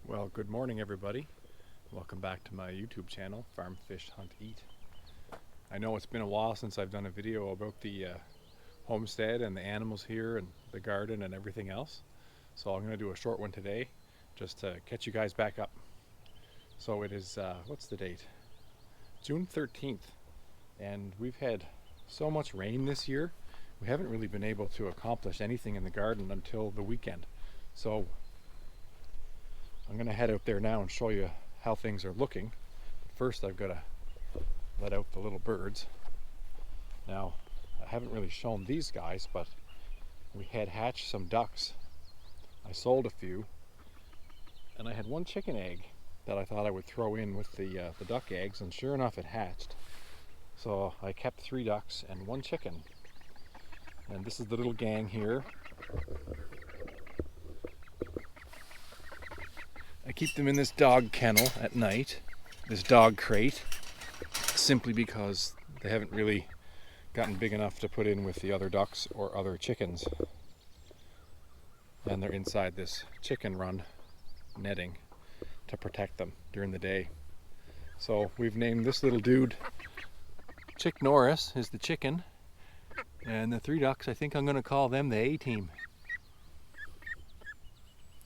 Well, good morning everybody. Welcome back to my YouTube channel, Farm Fish Hunt Eat. I know it's been a while since I've done a video about the homestead and the animals here and the garden and everything else. So I'm going to do a short one today just to catch you guys back up. So it is, what's the date? June 13th. And we've had so much rain this year, we haven't really been able to accomplish anything in the garden until the weekend. So I'm going to head out there now and show you how things are looking. But first I've got to let out the little birds. Now, I haven't really shown these guys, but we had hatched some ducks. I sold a few, and I had one chicken egg that I thought I would throw in with the duck eggs, and sure enough it hatched. So I kept 3 ducks and 1 chicken. And this is the little gang here. I keep them in this dog kennel at night, this dog crate, simply because they haven't really gotten big enough to put in with the other ducks or other chickens. And they're inside this chicken run netting to protect them during the day. So we've named this little dude Chick Norris is the chicken, and the 3 ducks, I think I'm going to call them the A-team.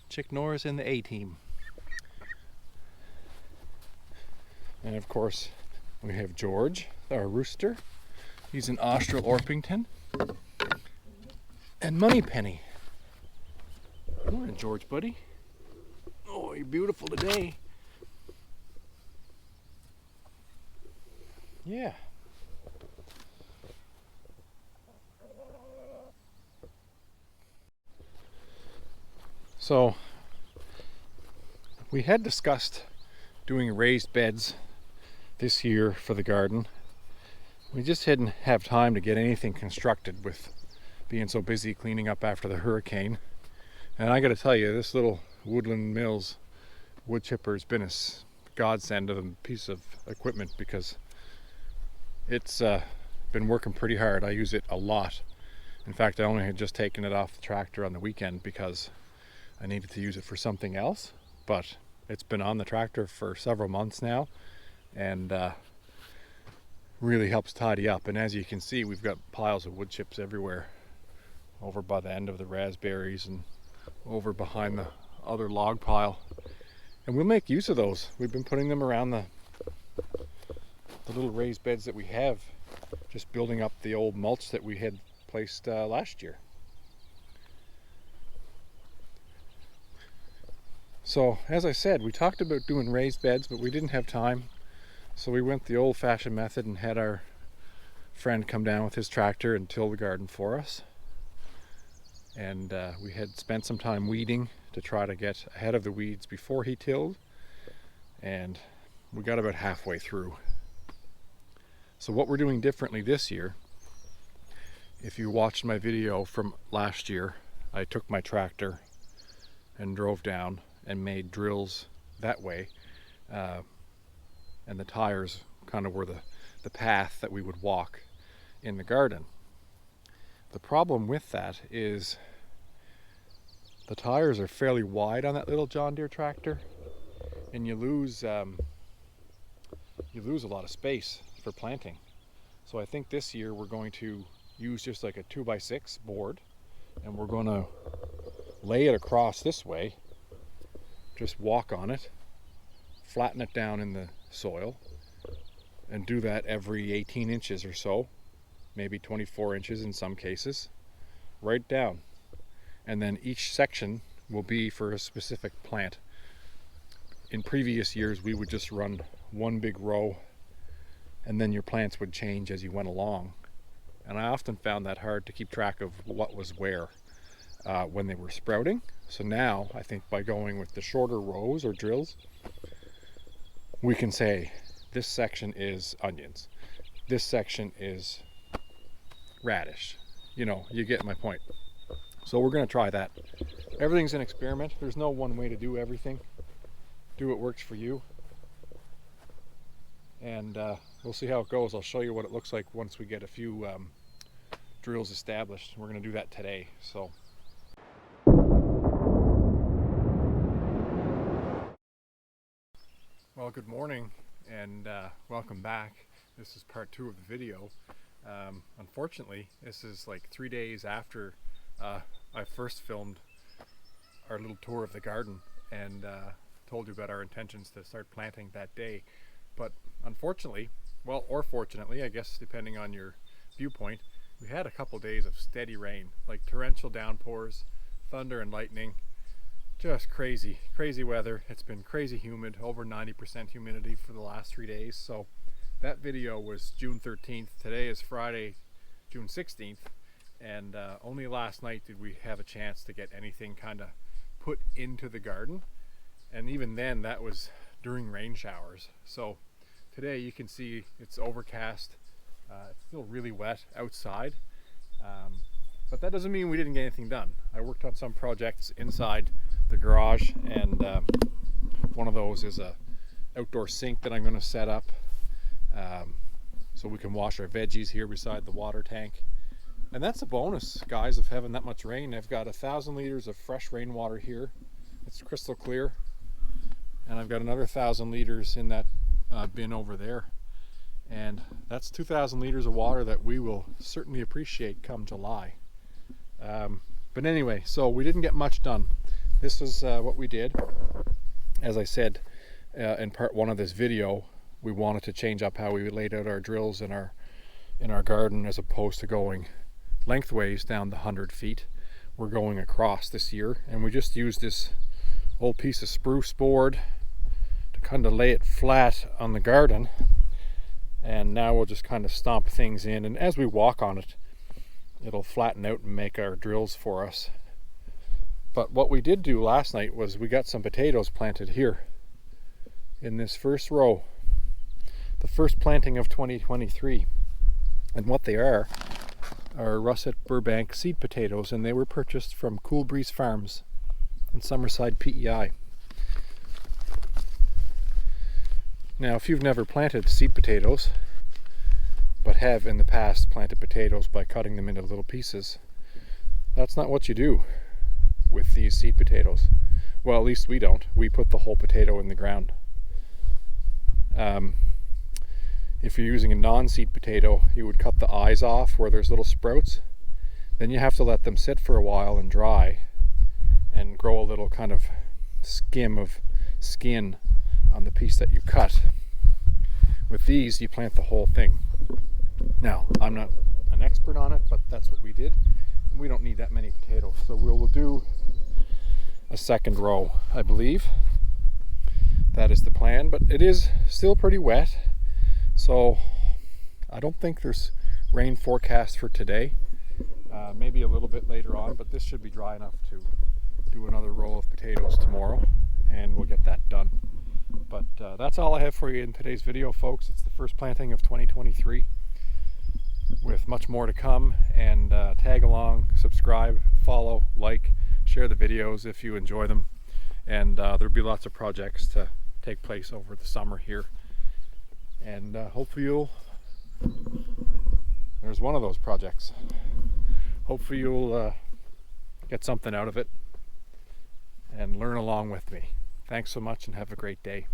Chick Norris and the A-team. And of course, we have George, our rooster. He's an Austral Orpington. And Moneypenny. Morning, George, buddy. Oh, you're beautiful today. Yeah. So, we had discussed doing raised beds this year for the garden. We just didn't have time to get anything constructed with being so busy cleaning up after the hurricane. And I gotta tell you, this little Woodland Mills wood chipper has been a godsend of a piece of equipment, because it's been working pretty hard. I use it a lot. In fact, I only had just taken it off the tractor on the weekend because I needed to use it for something else, but it's been on the tractor for several months now, and really helps tidy up. And as you can see, we've got piles of wood chips everywhere, over by the end of the raspberries and over behind the other log pile, and we'll make use of those. We've been putting them around the little raised beds that we have, just building up the old mulch that we had placed last year. So, as I said, we talked about doing raised beds, but we didn't have time. So we went the old-fashioned method and had our friend come down with his tractor and till the garden for us. And we had spent some time weeding to try to get ahead of the weeds before he tilled. And we got about halfway through. So what we're doing differently this year, if you watched my video from last year, I took my tractor and drove down and made drills that way, and the tires kind of were the path that we would walk in the garden. The problem with that is the tires are fairly wide on that little John Deere tractor, and you lose a lot of space for planting. So I think this year we're going to use just like a 2x6 board, and we're going to lay it across this way. Just walk on it, flatten it down in the soil, and do that every 18 inches or so, maybe 24 inches in some cases, right down. And then each section will be for a specific plant. In previous years, we would just run one big row, and then your plants would change as you went along. And I often found that hard to keep track of what was where when they were sprouting. So now, I think by going with the shorter rows or drills, we can say this section is onions, this section is radish. You know, you get my point. So we're going to try that. Everything's an experiment. There's no one way to do everything. Do what works for you. And we'll see how it goes. I'll show you what it looks like once we get a few drills established. We're going to do that today. So Well, good morning and welcome back. This is part 2 of the video. Unfortunately, this is like 3 days after I first filmed our little tour of the garden and told you about our intentions to start planting that day. But unfortunately, well, or fortunately, I guess depending on your viewpoint, we had a couple days of steady rain, like torrential downpours, thunder and lightning. Just crazy weather. It's been crazy humid, over 90% humidity for the last 3 days. So that video was June 13th. Today is Friday, June 16th. And only last night did we have a chance to get anything kind of put into the garden. And even then, that was during rain showers. So today you can see it's overcast. It's still really wet outside. But that doesn't mean we didn't get anything done. I worked on some projects inside the garage, and one of those is a outdoor sink that I'm going to set up so we can wash our veggies here beside the water tank. And that's a bonus, guys, of having that much rain. I've got 1,000 liters of fresh rainwater here. It's crystal clear. And I've got another 1,000 liters in that bin over there. And that's 2,000 liters of water that we will certainly appreciate come July. But anyway, so we didn't get much done. This is what we did. As I said in part 1 of this video, we wanted to change up how we laid out our drills in our garden, as opposed to going lengthways down the 100 feet. We're going across this year, and we just used this old piece of spruce board to kind of lay it flat on the garden. And now we'll just kind of stomp things in, and as we walk on it, it'll flatten out and make our drills for us. But what we did do last night was we got some potatoes planted here in this first row, the first planting of 2023. And what they are russet Burbank seed potatoes, and they were purchased from Cool Breeze Farms in Summerside, PEI. Now, if you've never planted seed potatoes, but have in the past planted potatoes by cutting them into little pieces, that's not what you do with these seed potatoes. Well, at least we don't. We put the whole potato in the ground. If you're using a non-seed potato, you would cut the eyes off where there's little sprouts. Then you have to let them sit for a while and dry and grow a little kind of skim of skin on the piece that you cut. With these, you plant the whole thing. Now, I'm not an expert on it, but that's what we did. And we don't need that many potatoes, so we'll do a second row, I believe. That is the plan, but it is still pretty wet, so I don't think there's rain forecast for today. Maybe a little bit later on, but this should be dry enough to do another row of potatoes tomorrow, and we'll get that done. But that's all I have for you in today's video, folks. It's the first planting of 2023, with much more to come. And tag along, subscribe, follow, like, share the videos if you enjoy them. And there'll be lots of projects to take place over the summer here. And hopefully there's one of those projects. Hopefully you'll get something out of it and learn along with me. Thanks so much and have a great day.